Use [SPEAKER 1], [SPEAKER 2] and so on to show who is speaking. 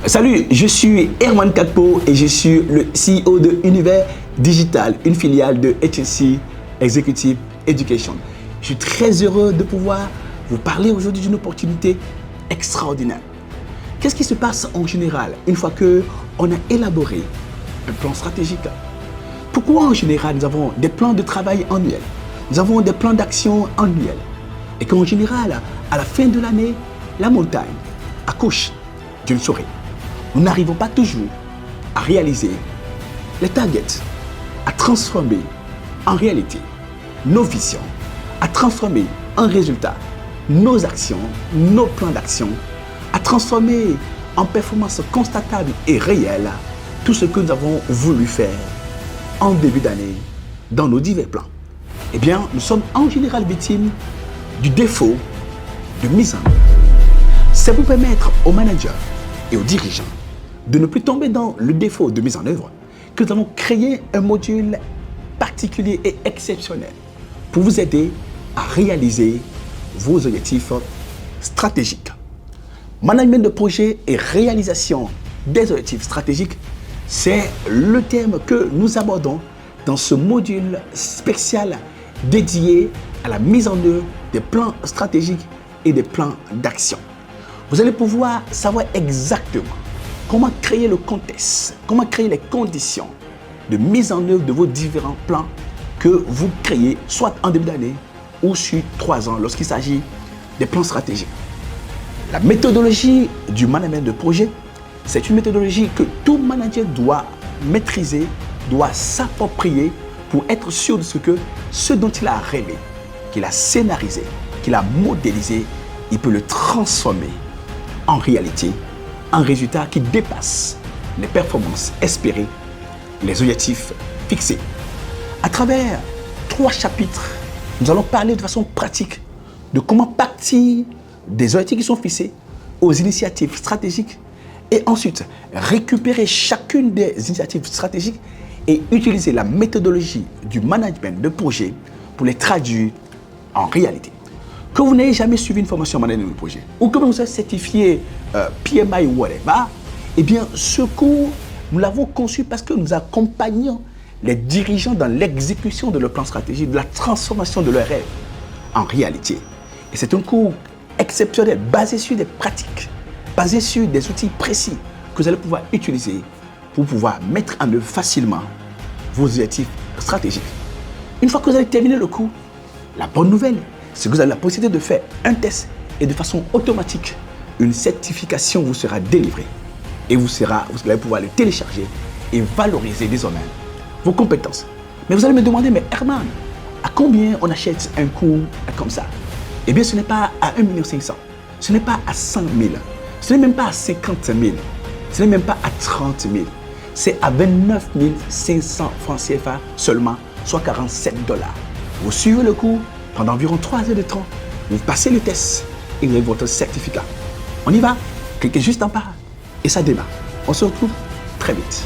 [SPEAKER 1] Salut, je suis Herman Kakpo et je suis le CEO de Univers Digital, une filiale de HSC Executive Education. Je suis très heureux de pouvoir vous parler aujourd'hui d'une opportunité extraordinaire. Qu'est-ce qui se passe en général une fois qu'on a élaboré un plan stratégique? Pourquoi en général nous avons des plans de travail annuels, nous avons des plans d'action annuels et qu'en général, à la fin de l'année, la montagne accouche d'une souris. Nous n'arrivons pas toujours à réaliser les targets, à transformer en réalité nos visions, à transformer en résultat nos actions, nos plans d'action, à transformer en performance constatable et réelle tout ce que nous avons voulu faire en début d'année dans nos divers plans. Eh bien, nous sommes en général victimes du défaut de mise en œuvre. C'est pour permettre aux managers et aux dirigeants de ne plus tomber dans le défaut de mise en œuvre que nous allons créer un module particulier et exceptionnel pour vous aider à réaliser vos objectifs stratégiques. Management de projet et réalisation des objectifs stratégiques, c'est le thème que nous abordons dans ce module spécial dédié à la mise en œuvre des plans stratégiques et des plans d'action. Vous allez pouvoir savoir exactement comment créer le contexte, comment créer les conditions de mise en œuvre de vos différents plans que vous créez, soit en début d'année ou sur 3 ans lorsqu'il s'agit des plans stratégiques. La méthodologie du management de projet, c'est une méthodologie que tout manager doit maîtriser, doit s'approprier pour être sûr de ce dont il a rêvé, qu'il a scénarisé, qu'il a modélisé, il peut le transformer en réalité, un résultat qui dépasse les performances espérées, les objectifs fixés. À travers 3 chapitres, nous allons parler de façon pratique de comment partir des objectifs qui sont fixés aux initiatives stratégiques et ensuite récupérer chacune des initiatives stratégiques et utiliser la méthodologie du management de projet pour les traduire en réalité. Que vous n'ayez jamais suivi une formation en management de projet ou que vous êtes certifié PMI ou whatever, eh bien, ce cours, nous l'avons conçu parce que nous accompagnons les dirigeants dans l'exécution de leur plan stratégique, de la transformation de leurs rêves en réalité. Et c'est un cours exceptionnel, basé sur des pratiques, basé sur des outils précis que vous allez pouvoir utiliser pour pouvoir mettre en œuvre facilement vos objectifs stratégiques. Une fois que vous avez terminé le cours, la bonne nouvelle, c'est que vous avez la possibilité de faire un test et de façon automatique, une certification vous sera délivrée et vous allez pouvoir le télécharger et valoriser désormais vos compétences. Mais vous allez me demander, mais Herman, à combien on achète un cours comme ça? Eh bien, ce n'est pas à 1 500 000, ce n'est pas à 100 000, ce n'est même pas à 50 000, ce n'est même pas à 30 000. C'est à 29 500 francs CFA seulement, soit 47 $. Vous suivez le cours pendant environ 3 heures de temps, vous passez le test et vous avez votre certificat. On y va, cliquez juste en bas et ça démarre. On se retrouve très vite.